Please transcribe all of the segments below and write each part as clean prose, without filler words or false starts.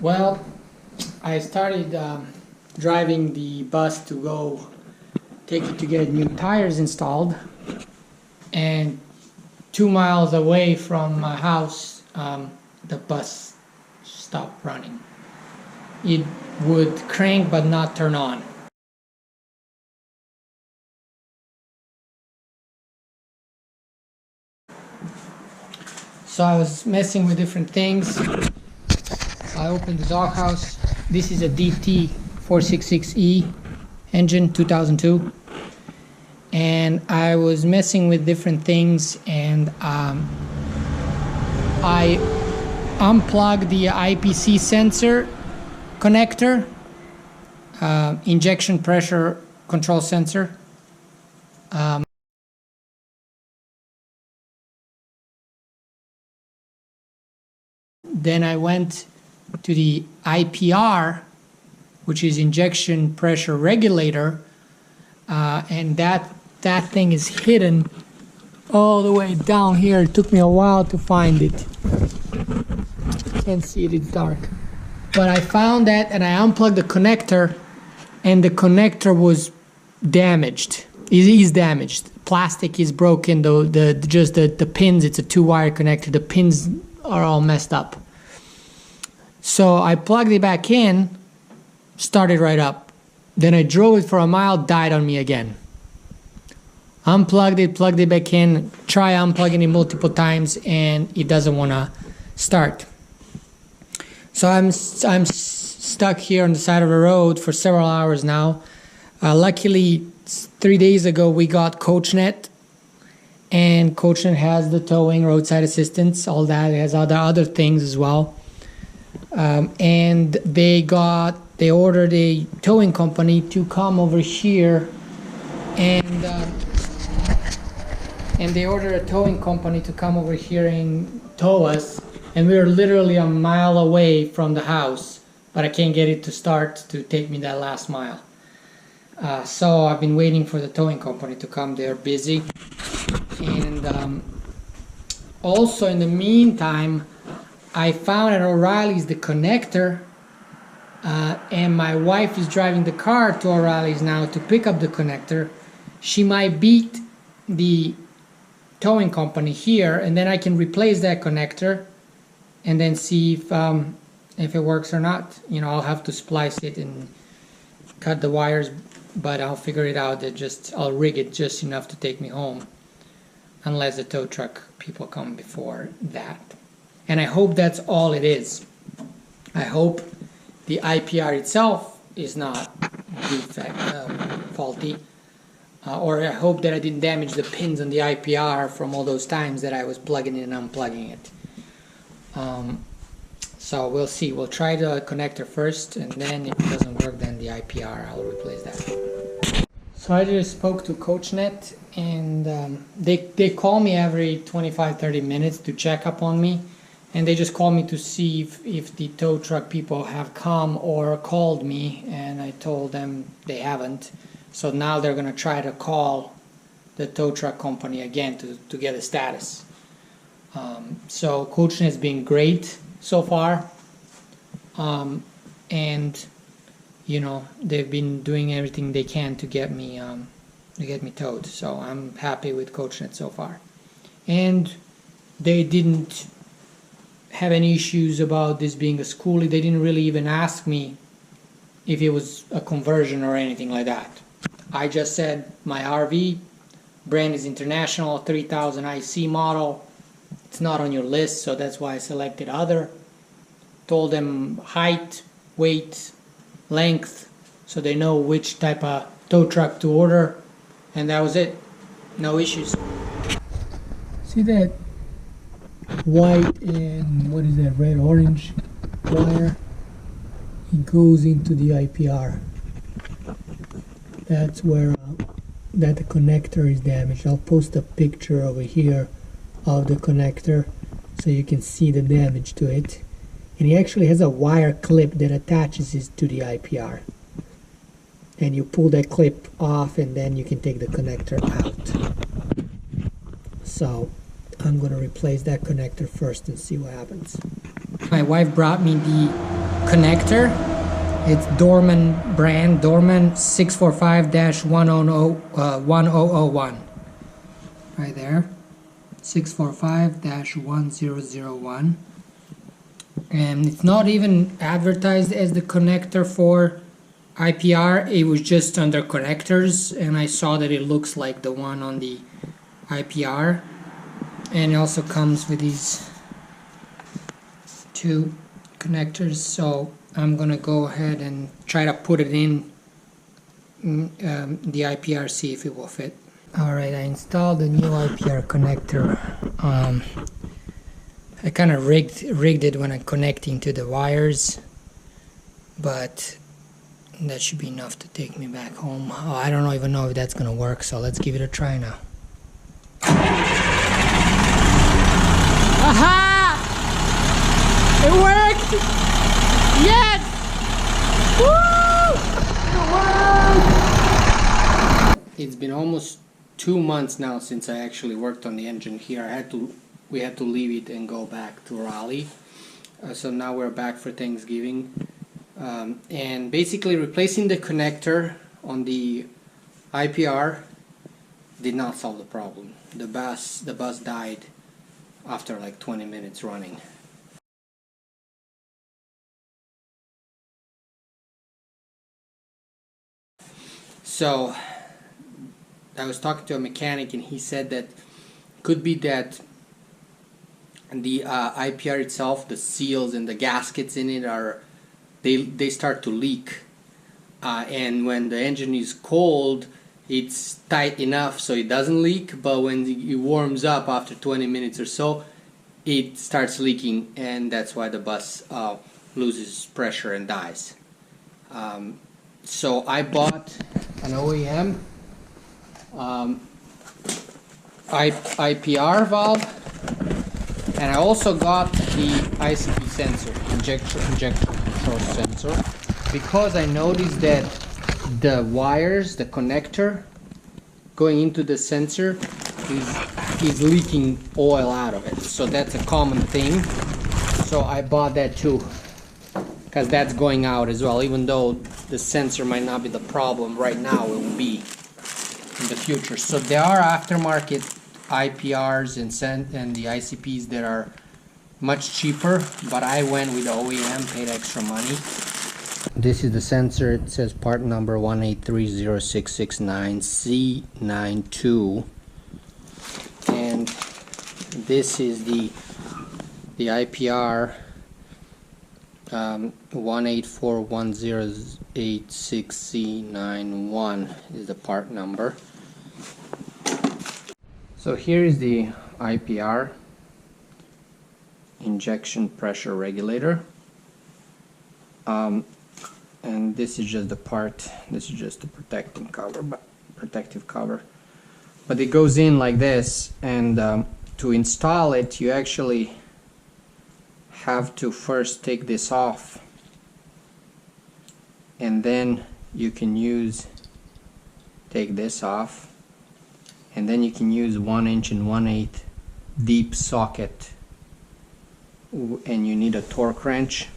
Well, I started driving the bus to go take it to get new tires installed, and 2 miles away from my house, the bus stopped running. It would crank but not turn on. So I was messing with different things. I opened the doghouse. This is a DT466E engine, 2002. And I was messing with different things, and I unplugged the IPC sensor connector, injection pressure control sensor. Then I went to the IPR, which is injection pressure regulator, and that thing is hidden all the way down here. It took me a while to find it. Can't see it, it's dark. But I found that, and I unplugged the connector, and the connector was damaged. It is damaged. Plastic is broken, though the pins, it's a 2-wire connector, the pins are all messed up. So I plugged it back in, started right up. Then I drove it for a mile, died on me again. Unplugged it, plugged it back in, try unplugging it multiple times, and it doesn't want to start. So I'm stuck here on the side of the road for several hours now. Luckily, 3 days ago we got CoachNet, and CoachNet has the towing, roadside assistance, all that. It has other things as well. And they ordered a towing company to come over here, and they ordered a towing company to come over here and tow us, and we were literally a mile away from the house, but I can't get it to start to take me that last mile. So I've been waiting for the towing company to come. They're busy, and also in the meantime, I found at O'Reilly's the connector, and my wife is driving the car to O'Reilly's now to pick up the connector. She might beat the towing company here, and then I can replace that connector and then see if it works or not. You know, I'll have to splice it and cut the wires, but I'll figure it out. I'll rig it just enough to take me home, unless the tow truck people come before that. And I hope that's all it is. I hope the IPR itself is not faulty, or I hope that I didn't damage the pins on the IPR from all those times that I was plugging it and unplugging it. So we'll see. We'll try the connector first, and then if it doesn't work, then the IPR, I'll replace that. So I just spoke to CoachNet, and they call me every 25-30 minutes to check up on me. And they just called me to see if the tow truck people have come or called me, and I told them they haven't. So now they're going to try to call the tow truck company again to get a status. So CoachNet has been great so far, and you know, they've been doing everything they can to get me towed. So I'm happy with CoachNet so far, and they didn't have any issues about this being a Skoolie. They didn't really even ask me if it was a conversion or anything like that. I just said my RV brand is International 3000 IC model. It's not on your list, so that's why I selected other. Told them height, weight, length, so they know which type of tow truck to order, and that was it. No issues. See that white and what is that, red orange wire? It goes into the IPR. That's where that the connector is damaged. I'll post a picture over here of the connector so you can see the damage to it. And it actually has a wire clip that attaches it to the IPR, and you pull that clip off, and then you can take the connector out. So I'm going to replace that connector first and see what happens. My wife brought me the connector. It's Dorman brand, Dorman 645-1001. Right there. 645-1001. And it's not even advertised as the connector for IPR. It was just under connectors, and I saw that it looks like the one on the IPR. And it also comes with these two connectors, so I'm gonna go ahead and try to put it in the IPR, see if it will fit. Alright, I installed the new IPR connector. I kind of rigged it when I'm connecting to the wires, but that should be enough to take me back home. Oh, I don't even know if that's gonna work, so let's give it a try now. Aha! It worked! Yes! Woo! It worked! It's been almost 2 months now since I actually worked on the engine here. We had to leave it and go back to Raleigh. So now we're back for Thanksgiving. And basically replacing the connector on the IPR did not solve the problem. The bus died after like 20 minutes running. So I was talking to a mechanic, and he said that could be that the IPR itself, the seals and the gaskets in it they start to leak, and when the engine is cold it's tight enough so it doesn't leak, but when it warms up after 20 minutes or so it starts leaking, and that's why the bus loses pressure and dies. So I bought an OEM IPR valve, and I also got the ICP sensor, injection source sensor, because I noticed that the wires, the connector going into the sensor is leaking oil out of it. So that's a common thing. So I bought that too, because that's going out as well. Even though the sensor might not be the problem right now, it will be in the future. So there are aftermarket IPRs and the ICPs that are much cheaper, but I went with the OEM, paid extra money. This is the sensor. It says part number 1830669C92, and this is the IPR 1841086C91 is the part number. So here is the IPR injection pressure regulator, and this is just the part. This is just the protective cover, but it goes in like this, and to install it you actually have to first take this off, and then you can take this off, and then you can use 1 inch and 1/8 deep socket, and you need a torque wrench.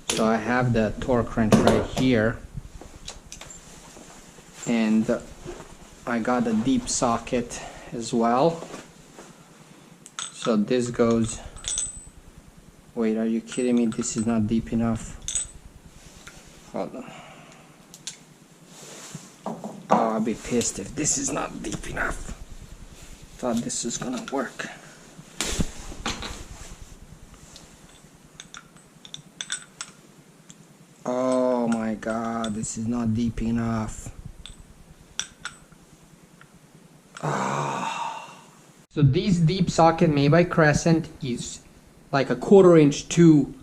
So I have the torque wrench right here, and I got a deep socket as well. So this goes, wait, are you kidding me? This is not deep enough. Hold on. Oh, I'll be pissed if this is not deep enough. Thought this was gonna work. Oh my god, this is not deep enough. Oh. So this deep socket made by Crescent is like a 1/4 inch too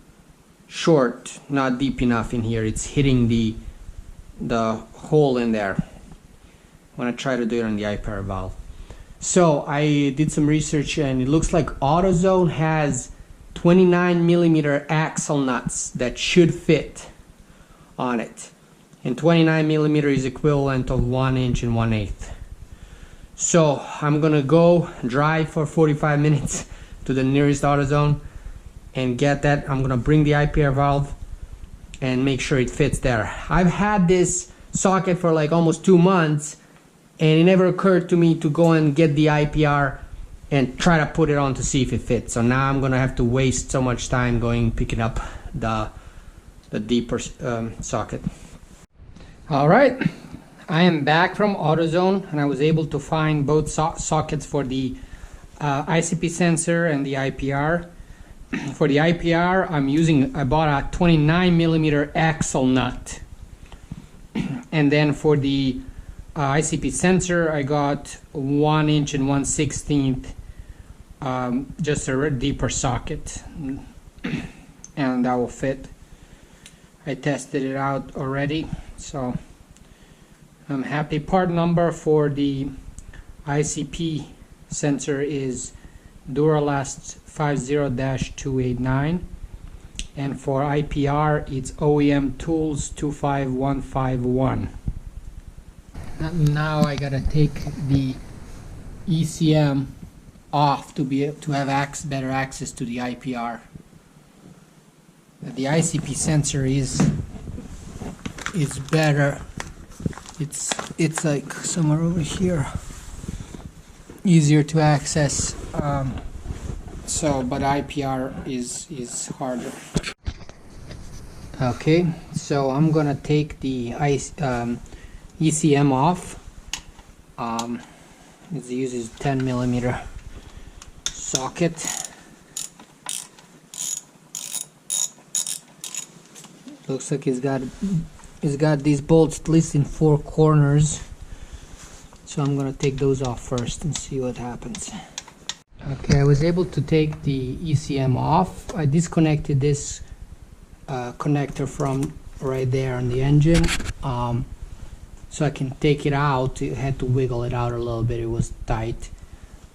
short, not deep enough in here. It's hitting the hole in there when I try to do it on the IPR valve. So I did some research, and it looks like AutoZone has 29mm axle nuts that should fit on it, and 29mm is equivalent of 1 inch and 1/8. So I'm gonna go drive for 45 minutes to the nearest AutoZone and get that. I'm gonna bring the IPR valve and make sure it fits there. I've had this socket for like almost 2 months, and it never occurred to me to go and get the IPR and try to put it on to see if it fits. So now I'm gonna have to waste so much time going picking up the deeper socket. All right, I am back from AutoZone, and I was able to find both sockets for the ICP sensor and the IPR. For the IPR, I bought a 29 millimeter axle nut, and then for the ICP sensor, I got 1 inch and 1/16, just a deeper socket, and that will fit. I tested it out already, so I'm happy. Part number for the ICP sensor is Duralast 50-289, and for IPR it's OEM Tools 25151. Now I gotta take the ECM off to have better access to the IPR. The ICP sensor is better. It's like somewhere over here, easier to access. But IPR is harder. Okay, so I'm gonna take the ECM off. It uses 10 millimeter socket. Looks like it's got these bolts at least in 4 corners. So I'm gonna take those off first and see what happens. Okay, I was able to take the ECM off. I disconnected this connector from right there on the engine, so I can take it out. I had to wiggle it out a little bit, it was tight.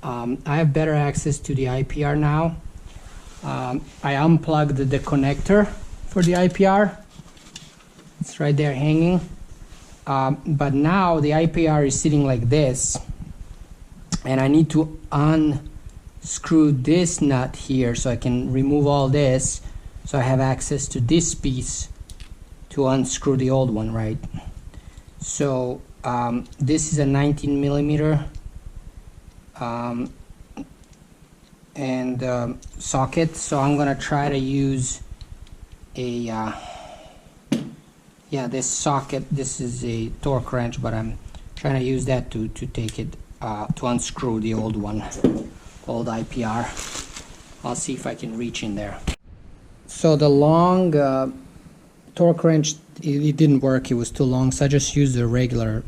I have better access to the IPR now. I unplugged the connector for the IPR. It's right there hanging. But now the IPR is sitting like this, and I need to unscrew this nut here so I can remove all this, so I have access to this piece to unscrew the old one, right? So this is a 19 millimeter socket, so I'm gonna try to use a this socket. This is a torque wrench, but I'm trying to use that to take it to unscrew the old IPR. I'll see if I can reach in there. So the long torque wrench, it didn't work, it was too long, so I just used a regular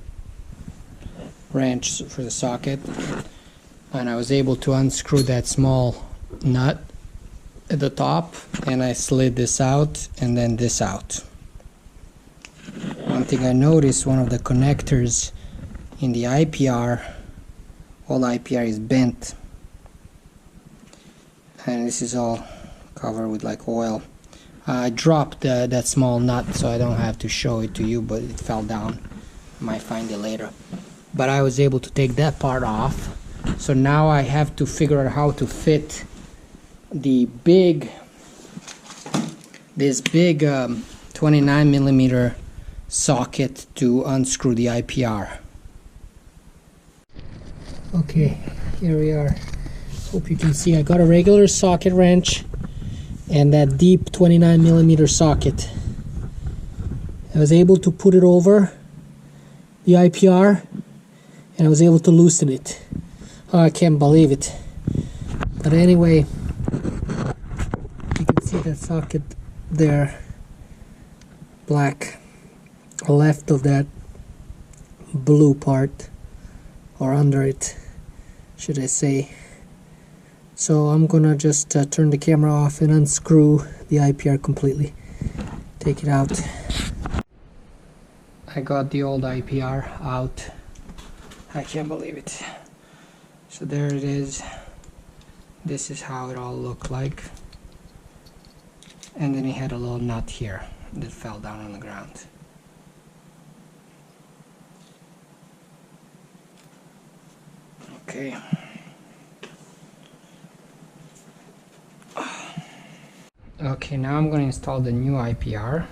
wrench for the socket, and I was able to unscrew that small nut at the top, and I slid this out and then this out. One thing I noticed, one of the connectors in the IPR, all IPR is bent, and this is all covered with like oil. I dropped that small nut, so I don't have to show it to you, but it fell down. Might find it later. But I was able to take that part off, so now I have to figure out how to fit this big 29 millimeter socket to unscrew the IPR. Okay, here we are. Hope you can see I got a regular socket wrench and that deep 29 millimeter socket. I was able to put it over the IPR, and I was able to loosen it. Oh, I can't believe it. But anyway, you can see that socket there, black, left of that blue part, or under it, should I say. So I'm gonna just turn the camera off and unscrew the IPR completely. Take it out. I got the old IPR out. I can't believe it. So there it is. This is how it all looked like. And then it had a little nut here that fell down on the ground. Okay. Okay, now I'm going to install the new IPR.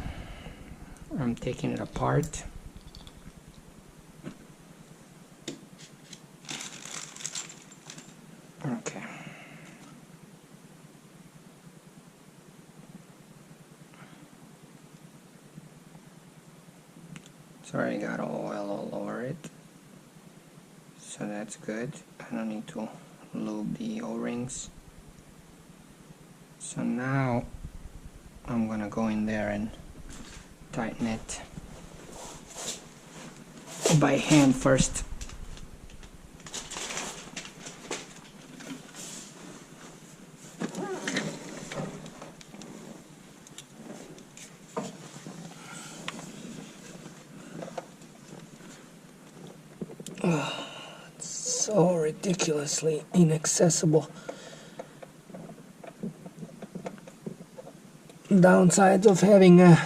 I'm taking it apart. Okay. It's already got oil all over it, so that's good. I don't need to lube the O-rings. So now I'm gonna go in there and tighten it by hand first. Oh, it's so ridiculously inaccessible. Downsides of having a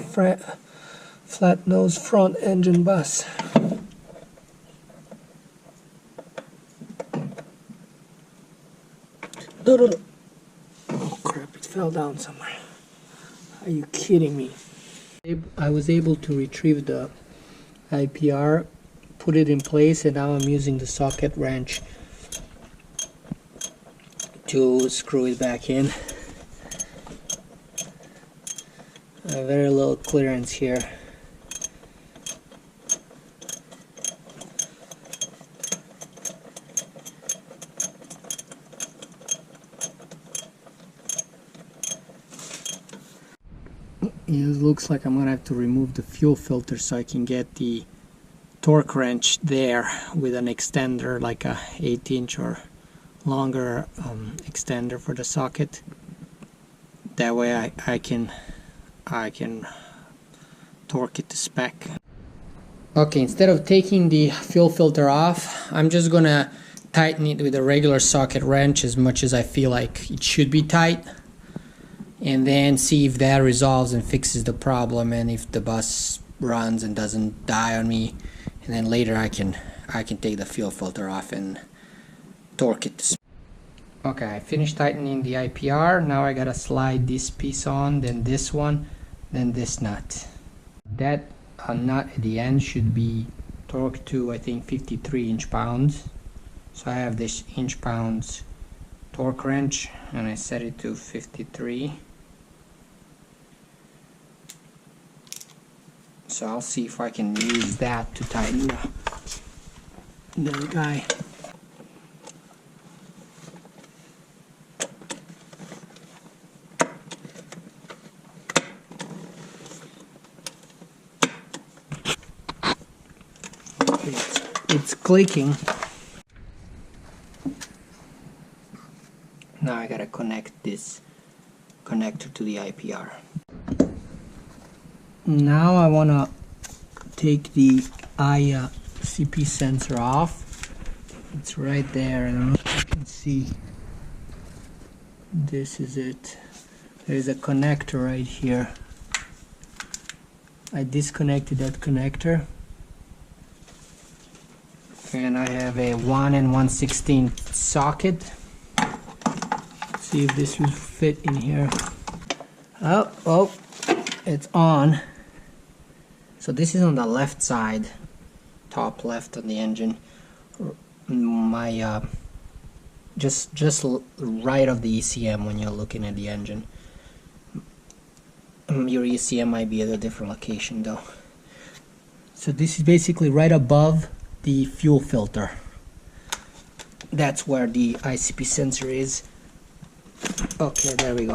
flat nose front engine bus. No. Oh crap, it fell down somewhere. Are you kidding me? I was able to retrieve the IPR, put it in place, and now I'm using the socket wrench to screw it back in. Very little clearance here. It looks like I'm gonna have to remove the fuel filter so I can get the torque wrench there with an extender, like a 8-inch or longer extender for the socket. That way I can torque it to spec. Okay, instead of taking the fuel filter off, I'm just gonna tighten it with a regular socket wrench as much as I feel like it should be tight, and then see if that resolves and fixes the problem, and if the bus runs and doesn't die on me, and then later I can take the fuel filter off and torque it to spec. Okay, I finished tightening the IPR. Now I gotta slide this piece on, then this one, then this nut. That nut at the end should be torqued to, I think, 53 inch-pounds. So I have this inch-pounds torque wrench and I set it to 53. So I'll see if I can use that to tighten the guy. It's clicking. Now I gotta connect this connector to the IPR. Now I wanna take the ICP sensor off. It's right there. I don't know if you can see. This is it. There's a connector right here. I disconnected that connector. And I have a 1 1/16 socket. See if this will fit in here. Oh, it's on. So this is on the left side, top left of the engine. My just right of the ECM when you're looking at the engine. Your ECM might be at a different location though. So this is basically right above the fuel filter. That's where the ICP sensor is. Okay, there we go.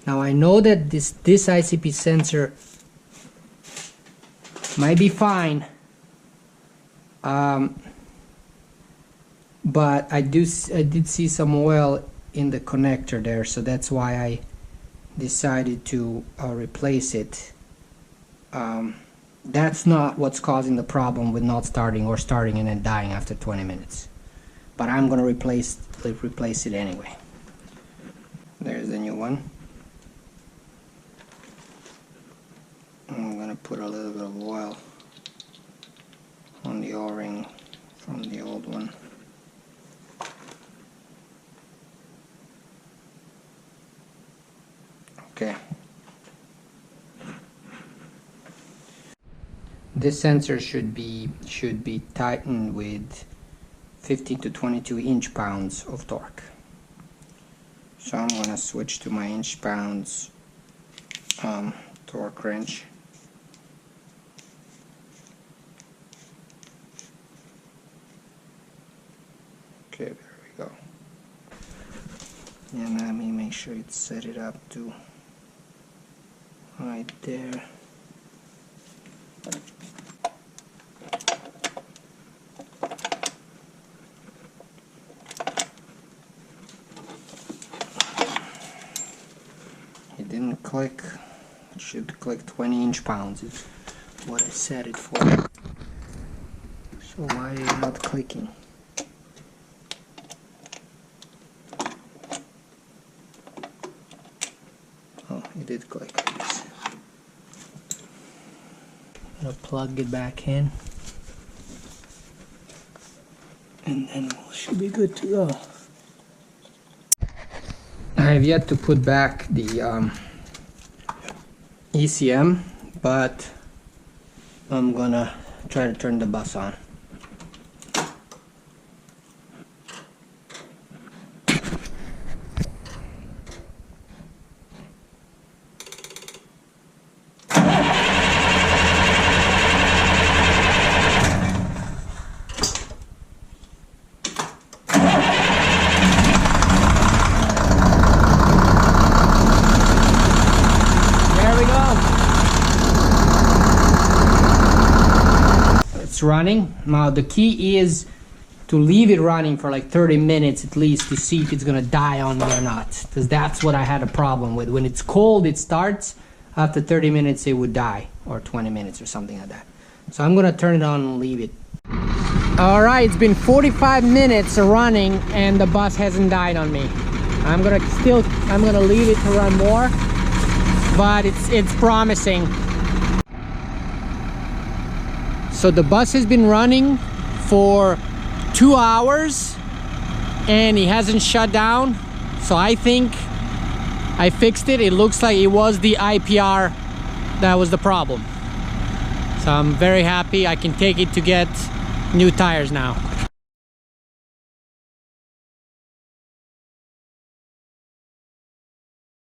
Now I know that this ICP sensor might be fine, but I did see some oil in the connector there, so that's why I decided to replace it. That's not what's causing the problem with not starting or starting and then dying after 20 minutes. But I'm gonna replace it anyway. There's the new one. I'm gonna put a little bit of oil on the O-ring from the old one. Okay. This sensor should be tightened with 15 to 22 inch-pounds of torque. So I'm gonna switch to my inch-pounds torque wrench. Okay, there we go. And let me make sure it's set it up to right there. It didn't click. It should click 20 inch-pounds is what I set it for. So why is it not clicking? Oh, it did click. I'll plug it back in, and then we should be good to go. I have yet to put back the ECM, but I'm gonna try to turn the bus on. It's running. Now the key is to leave it running for like 30 minutes at least to see if it's gonna die on me or not, because that's what I had a problem with. When it's cold it starts, after 30 minutes it would die, or 20 minutes or something like that. So I'm gonna turn it on and leave it. All right, it's been 45 minutes running and the bus hasn't died on me. I'm gonna leave it to run more, but it's promising. So the bus has been running for 2 hours and it hasn't shut down. So I think I fixed it. It looks like it was the IPR that was the problem. So I'm very happy. I can take it to get new tires now.